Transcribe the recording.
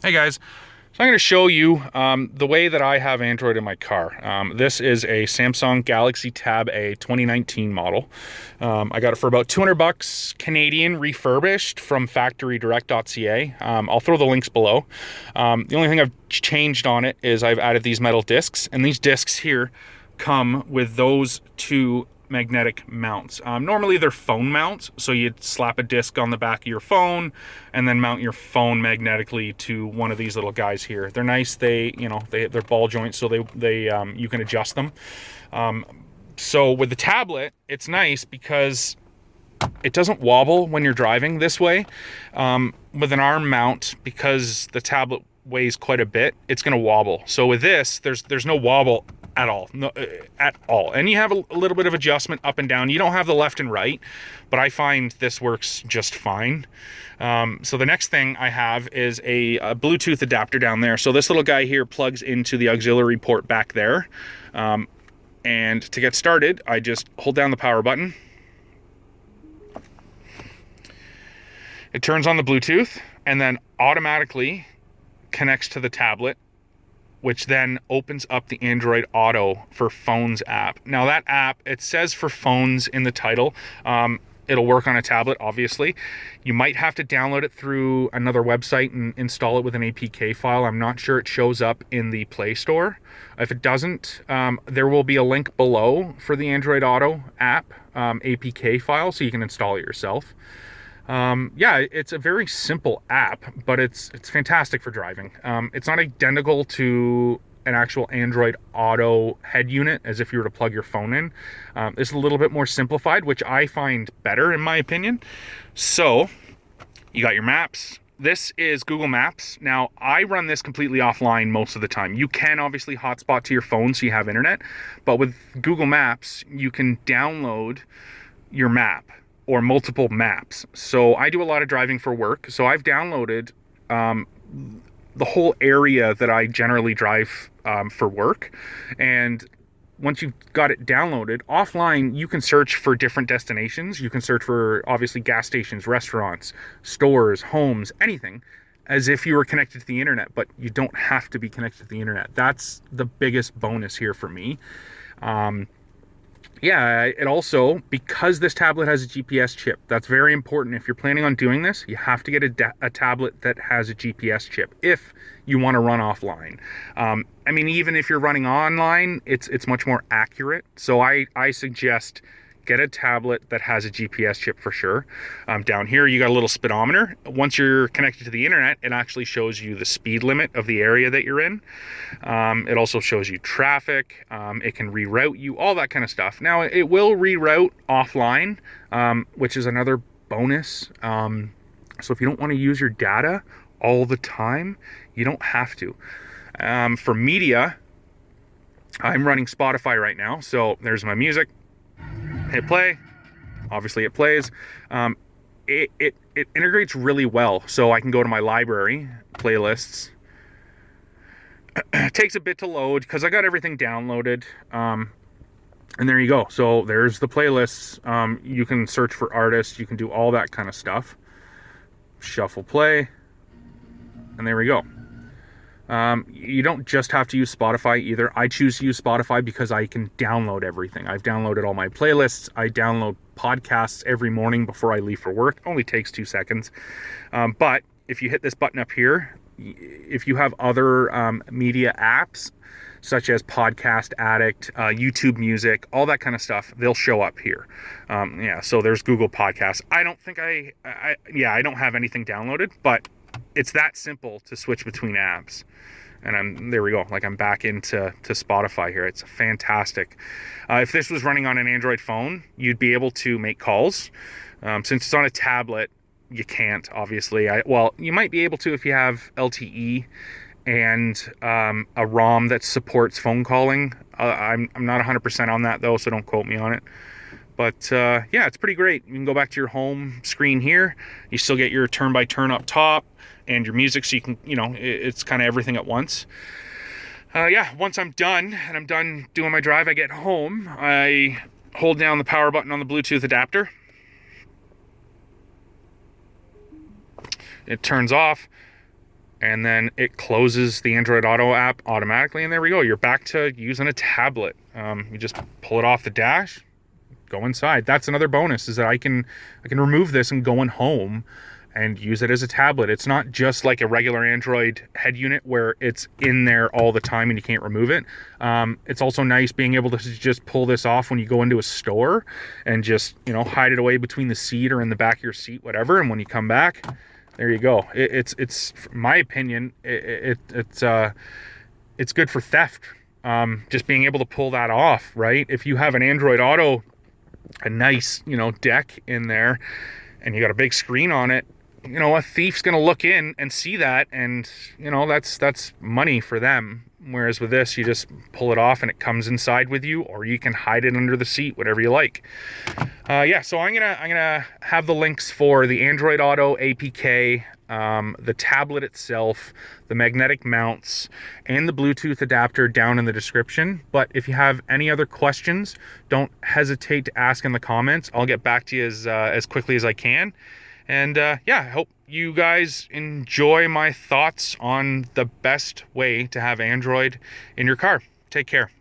Hey guys, so I'm going to show you the way that I have Android in my car. This is a Samsung Galaxy Tab A 2019 model. I got it for about 200 bucks Canadian refurbished from factorydirect.ca. I'll throw the links below. The only thing I've changed on it is I've added these metal discs, and these discs here come with those two magnetic mounts. Normally they're phone mounts, so you'd slap a disc on the back of your phone and then mount your phone magnetically to one of these little guys here. They're nice. They're ball joints, so they you can adjust them. So with the tablet, it's nice because it doesn't wobble when you're driving this way. With an arm mount, because the tablet weighs quite a bit, it's going to wobble. So with this, there's no wobble at all, at all. And you have a little bit of adjustment up and down. You don't have the left and right, but I find this works just fine. So the next thing I have is a Bluetooth adapter down there. So this little guy here plugs into the auxiliary port back there. And to get started, I just hold down the power button. It turns on the Bluetooth and then automatically connects to the tablet, which then opens up the Android Auto for Phones app. Now that app, it says for phones in the title. It'll work on a tablet, obviously. You might have to download it through another website and install it with an APK file. I'm not sure it shows up in the Play Store. If it doesn't, there will be a link below for the Android Auto app APK file, so you can install it yourself. Yeah, it's a very simple app, but it's fantastic for driving. It's not identical to an actual Android Auto head unit as if you were to plug your phone in. It's a little bit more simplified, which I find better in my opinion. So you got your maps. This is Google Maps. Now, I run this completely offline most of the time. You can obviously hotspot to your phone so you have internet, but with Google Maps, you can download your map or multiple maps. So I do a lot of driving for work. So I've downloaded the whole area that I generally drive for work. And once you've got it downloaded, offline, you can search for different destinations. You can search for, obviously, gas stations, restaurants, stores, homes, anything, as if you were connected to the internet, but you don't have to be connected to the internet. That's the biggest bonus here for me. Yeah, it also, because this tablet has a GPS chip, that's very important. If you're planning on doing this, you have to get a tablet that has a GPS chip if you want to run offline. I mean, even if you're running online, it's much more accurate. So I suggest get a tablet that has a GPS chip for sure. Down here, you got a little speedometer. Once you're connected to the internet, it actually shows you the speed limit of the area that you're in. It also shows you traffic. It can reroute you, all that kind of stuff. Now, it will reroute offline, which is another bonus. So if you don't want to use your data all the time, you don't have to. For media, I'm running Spotify right now. So there's my music. Hit play. Obviously it plays. It integrates really well, so I can go to my library playlists. It takes a bit to load because I got everything downloaded, and there you go. So there's the playlists. You can search for artists, you can do all that kind of stuff. Shuffle play, and there we go. You don't just have to use Spotify either. I choose to use Spotify because I can download everything. I've downloaded all my playlists. I download podcasts every morning before I leave for work. It only takes 2 seconds. But if you hit this button up here, if you have other media apps, such as Podcast Addict, YouTube Music, all that kind of stuff, they'll show up here. Yeah, so there's Google Podcasts. I don't think I don't have anything downloaded, but it's that simple to switch between apps. And there we go. Like, I'm back into Spotify here. It's fantastic. If this was running on an Android phone, you'd be able to make calls. Since it's on a tablet, you can't, obviously. Well, you might be able to if you have LTE and a ROM that supports phone calling. I'm not 100% on that, though, so don't quote me on it. But yeah, it's pretty great. You can go back to your home screen here. You still get your turn-by-turn up top and your music, so you can, it's kind of everything at once. Yeah, once I'm done, and I'm done doing my drive, I get home, I hold down the power button on the Bluetooth adapter. It turns off. and then it closes the Android Auto app automatically, and there we go. You're back to using a tablet. You just pull it off the dash, go inside. That's another bonus, is that I can remove this and go in home and use it as a tablet. It's not just like a regular Android head unit where it's in there all the time and you can't remove it. It's also nice being able to just pull this off when you go into a store and just, you know, hide it away between the seat or in the back of your seat, whatever. And when you come back, there you go. It's in my opinion, it's good for theft. Just being able to pull that off, right? If you have an Android Auto, a nice, you know, deck in there, and you got a big screen on it, you know, a thief's gonna look in and see that, and you know, that's money for them. Whereas with this, you just pull it off and it comes inside with you, or you can hide it under the seat, whatever you like. Yeah, so I'm gonna have the links for the Android Auto APK, the tablet itself, the magnetic mounts, and the Bluetooth adapter down in the description. But if you have any other questions, don't hesitate to ask in the comments. I'll get back to you as quickly as I can. And yeah, I hope you guys enjoy my thoughts on the best way to have Android in your car. Take care.